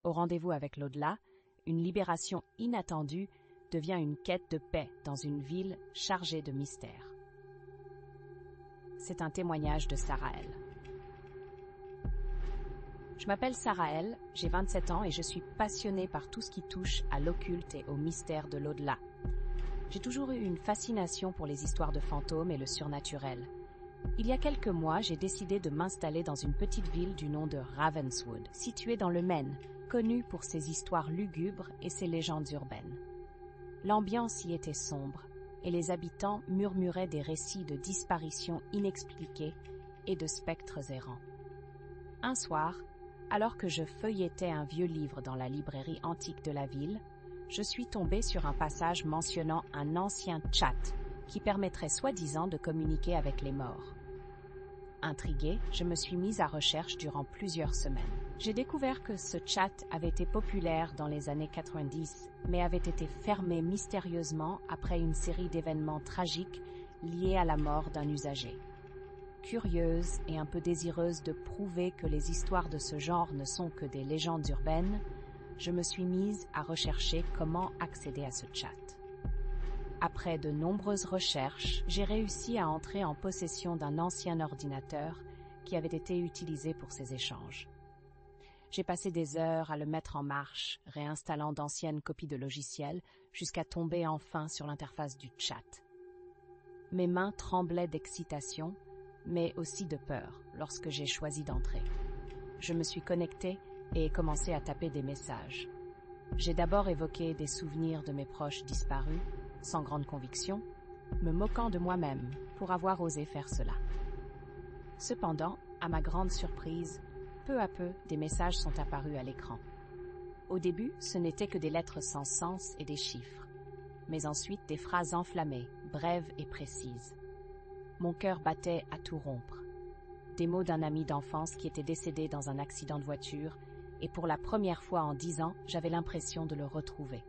Au rendez-vous avec l'au-delà, une libération inattendue devient une quête de paix dans une ville chargée de mystères. C'est un témoignage de Sarael. Je m'appelle Sarael, j'ai 27 ans et je suis passionnée par tout ce qui touche à l'occulte et au mystère de l'au-delà. J'ai toujours eu une fascination pour les histoires de fantômes et le surnaturel. Il y a quelques mois, j'ai décidé de m'installer dans une petite ville du nom de Ravenswood, située dans le Maine, connue pour ses histoires lugubres et ses légendes urbaines. L'ambiance y était sombre, et les habitants murmuraient des récits de disparitions inexpliquées et de spectres errants. Un soir, alors que je feuilletais un vieux livre dans la librairie antique de la ville, je suis tombée sur un passage mentionnant un ancien chat qui permettrait soi-disant de communiquer avec les morts. Intriguée, je me suis mise à recherche durant plusieurs semaines. J'ai découvert que ce chat avait été populaire dans les années 90, mais avait été fermé mystérieusement après une série d'événements tragiques liés à la mort d'un usager. Curieuse et un peu désireuse de prouver que les histoires de ce genre ne sont que des légendes urbaines, je me suis mise à rechercher comment accéder à ce chat. Après de nombreuses recherches, j'ai réussi à entrer en possession d'un ancien ordinateur qui avait été utilisé pour ces échanges. J'ai passé des heures à le mettre en marche, réinstallant d'anciennes copies de logiciels, jusqu'à tomber enfin sur l'interface du chat. Mes mains tremblaient d'excitation, mais aussi de peur lorsque j'ai choisi d'entrer. Je me suis connectée et ai commencé à taper des messages. J'ai d'abord évoqué des souvenirs de mes proches disparus, sans grande conviction, me moquant de moi-même pour avoir osé faire cela. Cependant, à ma grande surprise, peu à peu, des messages sont apparus à l'écran. Au début, ce n'étaient que des lettres sans sens et des chiffres, mais ensuite des phrases enflammées, brèves et précises. Mon cœur battait à tout rompre. Des mots d'un ami d'enfance qui était décédé dans un accident de voiture, et pour la première fois en 10 ans, j'avais l'impression de le retrouver.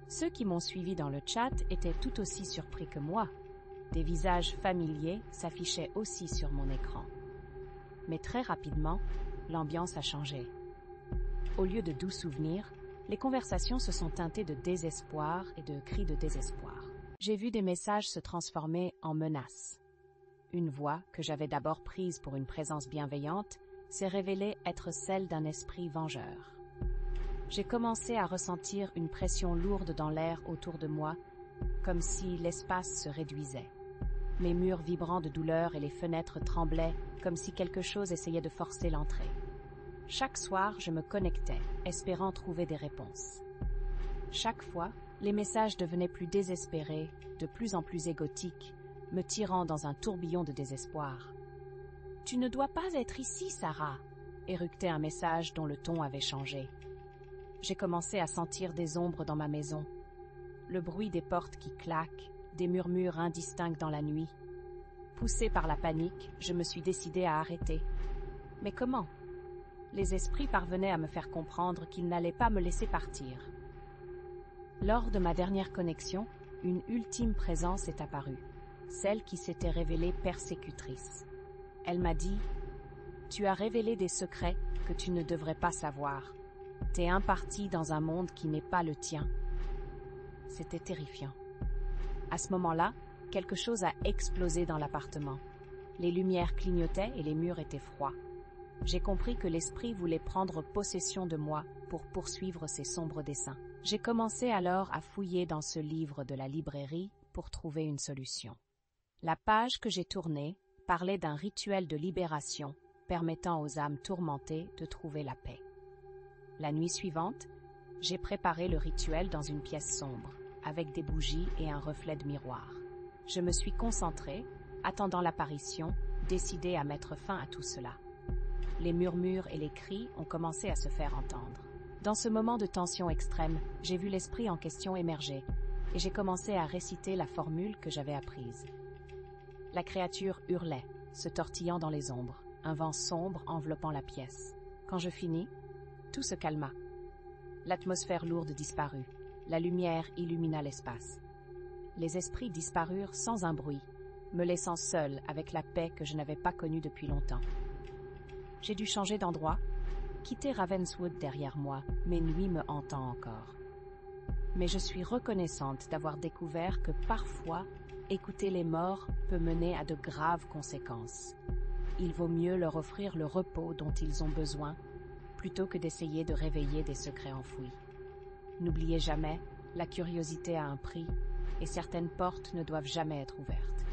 Ceux qui m'ont suivi dans le chat étaient tout aussi surpris que moi. Des visages familiers s'affichaient aussi sur mon écran. Mais très rapidement, l'ambiance a changé. Au lieu de doux souvenirs, les conversations se sont teintées de désespoir et de cris de désespoir. J'ai vu des messages se transformer en menaces. Une voix, que j'avais d'abord prise pour une présence bienveillante, s'est révélée être celle d'un esprit vengeur. J'ai commencé à ressentir une pression lourde dans l'air autour de moi, comme si l'espace se réduisait. Mes murs vibrant de douleur et les fenêtres tremblaient, comme si quelque chose essayait de forcer l'entrée. Chaque soir, je me connectais, espérant trouver des réponses. Chaque fois, les messages devenaient plus désespérés, de plus en plus égotiques, me tirant dans un tourbillon de désespoir. « Tu ne dois pas être ici, Sarah !» éructait un message dont le ton avait changé. J'ai commencé à sentir des ombres dans ma maison. Le bruit des portes qui claquent, des murmures indistincts dans la nuit. Poussée par la panique, je me suis décidée à arrêter. Mais comment ? Les esprits parvenaient à me faire comprendre qu'ils n'allaient pas me laisser partir. Lors de ma dernière connexion, une ultime présence est apparue, celle qui s'était révélée persécutrice. Elle m'a dit « Tu as révélé des secrets que tu ne devrais pas savoir. T'es imparti dans un monde qui n'est pas le tien. » C'était terrifiant. À ce moment-là, quelque chose a explosé dans l'appartement. Les lumières clignotaient et les murs étaient froids. J'ai compris que l'esprit voulait prendre possession de moi pour poursuivre ses sombres desseins. J'ai commencé alors à fouiller dans ce livre de la librairie pour trouver une solution. La page que j'ai tournée parlait d'un rituel de libération permettant aux âmes tourmentées de trouver la paix. La nuit suivante, j'ai préparé le rituel dans une pièce sombre, avec des bougies et un reflet de miroir. Je me suis concentrée, attendant l'apparition, décidée à mettre fin à tout cela. Les murmures et les cris ont commencé à se faire entendre. Dans ce moment de tension extrême, j'ai vu l'esprit en question émerger, et j'ai commencé à réciter la formule que j'avais apprise. La créature hurlait, se tortillant dans les ombres, un vent sombre enveloppant la pièce. Quand je finis, tout se calma. L'atmosphère lourde disparut, la lumière illumina l'espace. Les esprits disparurent sans un bruit, me laissant seule avec la paix que je n'avais pas connue depuis longtemps. J'ai dû changer d'endroit, quitté Ravenswood derrière moi, mes nuits me hantant encore. Mais je suis reconnaissante d'avoir découvert que parfois, écouter les morts peut mener à de graves conséquences. Il vaut mieux leur offrir le repos dont ils ont besoin, plutôt que d'essayer de réveiller des secrets enfouis. N'oubliez jamais, la curiosité a un prix, et certaines portes ne doivent jamais être ouvertes.